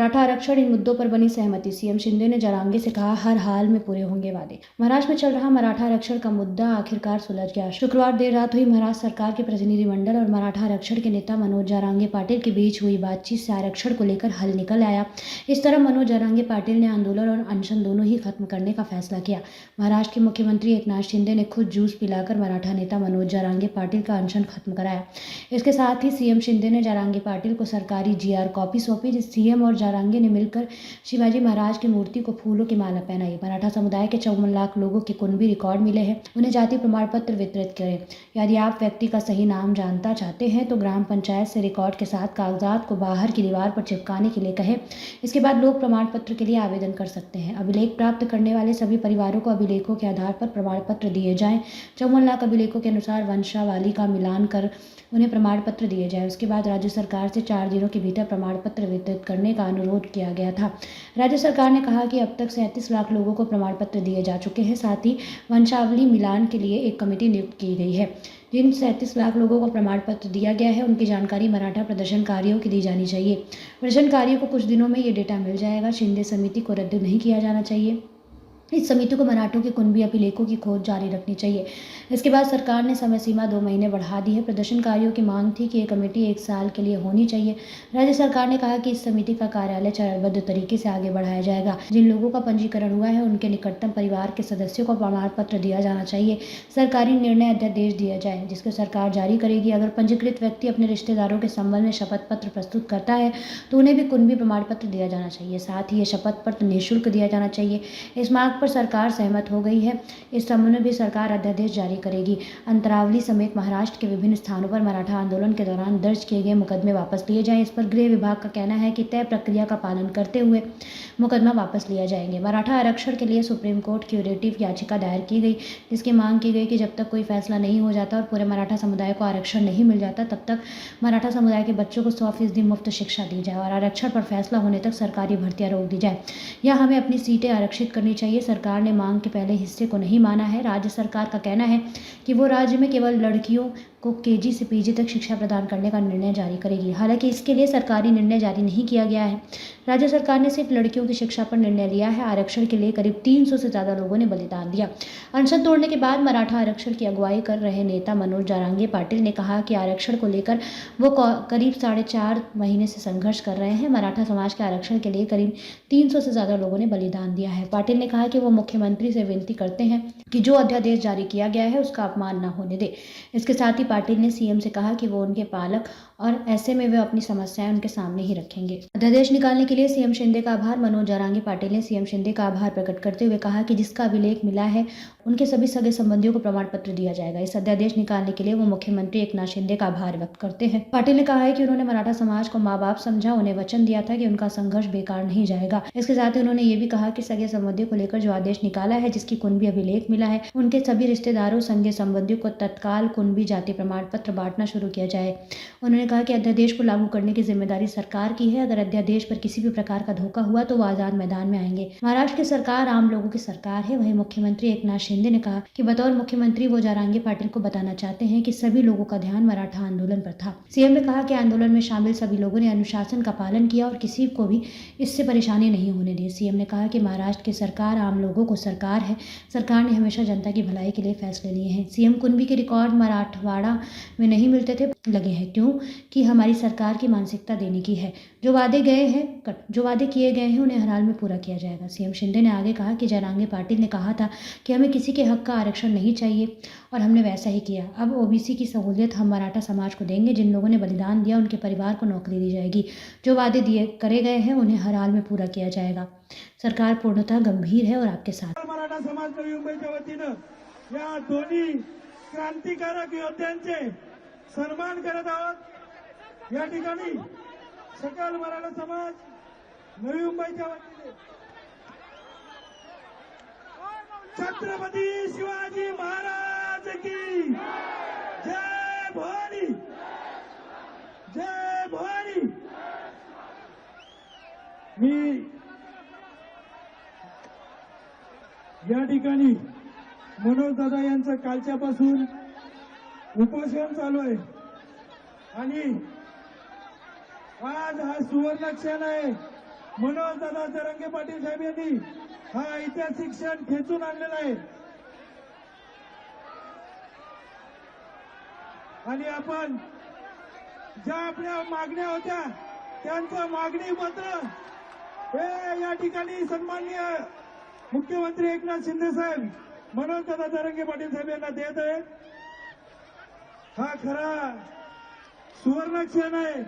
मराठा आरक्षण इन मुद्दों पर बनी सहमति। सीएम शिंदे ने जरांगे से कहा, हर हाल में पूरे होंगे वादे। महाराष्ट्र में चल रहा मराठा आरक्षण का मुद्दा आखिरकार सुलझ गया। शुक्रवार देर रात हुई महाराष्ट्र सरकार के प्रतिनिधिमंडल और मराठा आरक्षण के नेता मनोज जरांगे पाटिल के बीच हुई बातचीत से आरक्षण को लेकर हल निकल आया। इस तरह मनोज जरांगे पाटिल ने आंदोलन और अनशन दोनों ही खत्म करने का फैसला किया। महाराष्ट्र के मुख्यमंत्री एकनाथ शिंदे ने खुद जूस पिलाकर मराठा नेता मनोज जरांगे पाटिल का अनशन खत्म कराया। इसके साथ ही सीएम शिंदे ने जरांगे पाटिल को सरकारी जीआर कॉपी सौंपी। सीएम और जरांगे ने मिलकर शिवाजी महाराज की मूर्ति को फूलों की माला पहनाई। मराठा समुदाय के 54 लाख लोगों के कुनबी रिकॉर्ड मिले हैं, उन्हें जाति प्रमाण पत्र वितरित करें। यदि आप व्यक्ति का सही नाम जानना चाहते हैं तो ग्राम पंचायत से रिकॉर्ड के साथ कागजात को बाहर की दीवार पर चिपकाने के लिए कहें। इसके बाद लोग प्रमाण पत्र के लिए आवेदन कर सकते हैं। अभिलेख प्राप्त करने वाले सभी परिवारों को अभिलेखों के आधार पर प्रमाण पत्र दिए जाएं। 54 लाख अभिलेखों के अनुसार वंशावली का मिलान कर उन्हें प्रमाण पत्र दिए जाए। उसके बाद राज्य सरकार से 4 दिनों के भीतर प्रमाण पत्र वितरित करने का अनुरोध किया गया था। राज्य सरकार ने कहा कि अब तक 37 लाख लोगों को प्रमाण पत्र दिए जा चुके हैं। साथ ही वंशावली मिलान के लिए एक कमेटी नियुक्त की गई है। जिन 37 लाख लोगों को प्रमाण पत्र दिया गया है उनकी जानकारी मराठा प्रदर्शनकारियों की दी जानी चाहिए। प्रदर्शनकारियों को कुछ दिनों में ये डेटा मिल जाएगा। शिंदे समिति को रद्द नहीं किया जाना चाहिए। इस समिति को मराठों के कुनबी अभिलेखों की खोज जारी रखनी चाहिए। इसके बाद सरकार ने समय सीमा 2 महीने बढ़ा दी है। प्रदर्शनकारियों की मांग थी कि ये कमेटी 1 साल के लिए होनी चाहिए। राज्य सरकार ने कहा कि इस समिति का कार्यालय चरणबद्ध तरीके से आगे बढ़ाया जाएगा। जिन लोगों का पंजीकरण हुआ है उनके निकटतम परिवार के सदस्यों को प्रमाण पत्र दिया जाना चाहिए। सरकारी निर्णय अध्यादेश दिया जाए जिसको सरकार जारी करेगी। अगर पंजीकृत व्यक्ति अपने रिश्तेदारों के संबंध में शपथ पत्र प्रस्तुत करता है तो उन्हें भी कुनबी प्रमाण पत्र दिया जाना चाहिए। साथ ही ये शपथ पत्र निःशुल्क दिया जाना चाहिए। इस मांग पर सरकार सहमत हो गई है। इस संबंध में भी सरकार अध्यादेश जारी करेगी। अंतरावली समेत महाराष्ट्र के विभिन्न स्थानों पर मराठा आंदोलन के दौरान दर्ज किए गए मुकदमे वापस लिए जाएं। इस पर गृह विभाग का कहना है कि तय प्रक्रिया का पालन करते हुए मुकदमा वापस लिया जाएंगे। मराठा आरक्षण के लिए सुप्रीम कोर्ट क्यूरेटिव याचिका दायर की गई, जिसकी मांग की गई कि जब तक कोई फैसला नहीं हो जाता और पूरे मराठा समुदाय को आरक्षण नहीं मिल जाता तब तक मराठा समुदाय के बच्चों को 100% मुफ्त शिक्षा दी जाए और आरक्षण पर फैसला होने तक सरकारी भर्तियां रोक दी जाए या हमें अपनी सीटें आरक्षित करनी चाहिए। सरकार ने मांग के पहले हिस्से को नहीं माना है। राज्य सरकार का कहना है कि वो राज्य में केवल लड़कियों को केजी से पीजी तक शिक्षा प्रदान करने का निर्णय जारी करेगी। हालांकि इसके लिए सरकारी निर्णय जारी नहीं किया गया है। राज्य सरकार ने सिर्फ लड़कियों की शिक्षा पर निर्णय लिया है। आरक्षण के लिए करीब 300 से ज़्यादा लोगों ने बलिदान दिया। अनशन तोड़ने के बाद मराठा आरक्षण की अगुवाई कर रहे नेता मनोज जरांगे पाटिल ने कहा कि आरक्षण को लेकर वो करीब 4.5 महीने से संघर्ष कर रहे हैं। मराठा समाज के आरक्षण के लिए करीब 300 से ज़्यादा लोगों ने बलिदान दिया है। पाटिल ने कहा कि वो मुख्यमंत्री से विनती करते हैं कि जो अध्यादेश जारी किया गया है उसका अपमान न होने दे। इसके साथ ही पाटिल ने सीएम से कहा कि वो उनके पालक और ऐसे में वे अपनी समस्याएं उनके सामने ही रखेंगे। अध्यादेश निकालने के लिए सीएम शिंदे का आभार। मनोज जरांगे पाटिल ने सीएम शिंदे का आभार प्रकट करते हुए कहा कि जिसका अभिलेख मिला है उनके सभी सगे संबंधियों को प्रमाण पत्र दिया जाएगा। इस अध्यादेश निकालने के लिए वो मुख्यमंत्री एकनाथ शिंदे का आभार व्यक्त करते हैं। पाटिल ने कहा है कि उन्होंने मराठा समाज को माँ बाप समझा, उन्हें वचन दिया था कि उनका संघर्ष बेकार नहीं जाएगा। इसके साथ ही उन्होंने ये भी कहा कि सगे संबंधियों को लेकर जो आदेश निकाला है, जिसकी कुनबी अभिलेख मिला है, उनके सभी रिश्तेदारों संगे संबंधियों को तत्काल कुनबी जाति प्रमाण पत्र बांटना शुरू किया जाए। उन्होंने कहा कि अध्यादेश को लागू करने की जिम्मेदारी सरकार की है। अगर अध्यादेश पर किसी भी प्रकार का धोखा हुआ तो वो आजाद मैदान में आएंगे। महाराष्ट्र की सरकार आम लोगों की सरकार है। वहीं मुख्यमंत्री एकनाथ शिंदे ने कहा कि बतौर मुख्यमंत्री वो जरांगे पाटिल को बताना चाहते हैं कि सभी लोगों का ध्यान मराठा आंदोलन पर था। सीएम ने कहा कि आंदोलन में शामिल सभी लोगों ने अनुशासन का पालन किया और किसी को भी इससे परेशानी नहीं होने दी। सीएम ने कहा कि महाराष्ट्र की सरकार आम लोगों को सरकार है। सरकार ने हमेशा जनता की भलाई के लिए फैसले लिए हैं। सीएम कुनबी के रिकॉर्ड मराठवाड़ा में नहीं मिलते थे, लगे हैं क्यों कि हमारी सरकार की मानसिकता देने की है। जो वादे किए गए हैं उन्हें हर हाल में पूरा किया जाएगा। सीएम शिंदे ने आगे कहा कि जरांगे पाटिल ने कहा था कि हमें किसी के हक का आरक्षण नहीं चाहिए और हमने वैसा ही किया। अब ओबीसी की सहूलियत हम मराठा समाज को देंगे। जिन लोगों ने बलिदान दिया उनके परिवार को नौकरी दी जाएगी। जो वादे करे गए हैं उन्हें हर हाल में पूरा किया जाएगा। सरकार पूर्णतः गंभीर है और आपके साथ। मराठा समाज नवी मुंबईच्या वतीनं या दोन्ही क्रांतिकारक योद्ध्यांचे सन्मान करत आहोत। या ठिकाणी सकल मराठा समाज नवी मुंबईच्या वतीने छत्रपती शिवाजी महाराज की जय भवानी, जय भवानी। मी या ठिकाणी मनोज दादा यांचं कालच्यापासून उपोषण चालू आहे आणि आज हा सुवर्ण क्षण आहे मनोज दादा जरांगे पाटील साहेब यांनी हा ऐतिहासिक क्षण खेचून आणलेला आहे आणि आपण ज्या आपल्या मागण्या होत्या त्यांचं मागणी पत्र हे या ठिकाणी सन्माननीय मुख्यमंत्री एकनाथ शिंदे साहेब मनोज दादा जरांगे पाटील साहेब यांना देत आहेत. हा खरा सुवर्ण क्षण आहे.